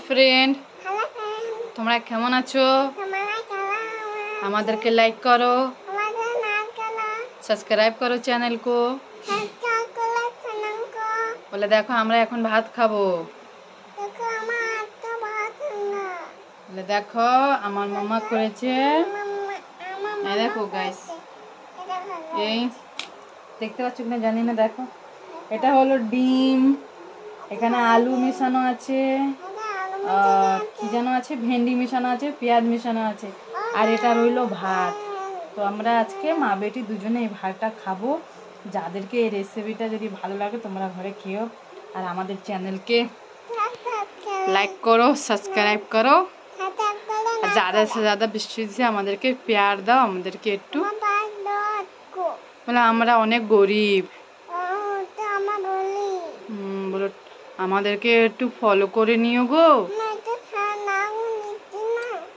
Friend, তোমরা কেমন আছো? আমাদেরকে লাইক করো, সাবস্ক্রাইব করো চ্যানেল को। বলে দেখো আমরা এখন ভাত খাবো। বলে দেখো আমার মামা করেছে, এই দেখো গাইস, এই দেখতে পাচ্ছ কিনা জানি না, দেখো এটা হলো ডিম, এখানে আলু মেশানো আছে, কি যেন আছে, ভেন্ডি মেশানো আছে, পেঁয়াজ মেশানো আছে, আর এটা রইলো ভাত। তো আমরা আজকে মা বেটি দুজনে এই ভাতটা খাবো। যাদেরকে এই রেসিপিটা যদি ভালো লাগে তোমরা ঘরে খেও, আর আমাদের চ্যানেলকে লাইক করো, সাবস্ক্রাইব করো, আর ज़्यादा से ज़्यादा বেশি আমাদেরকে প্যার দাও, আমাদেরকে একটু, বলে আমরা অনেক গরিব, বলো আমাদেরকে একটু ফলো করে নিও গো।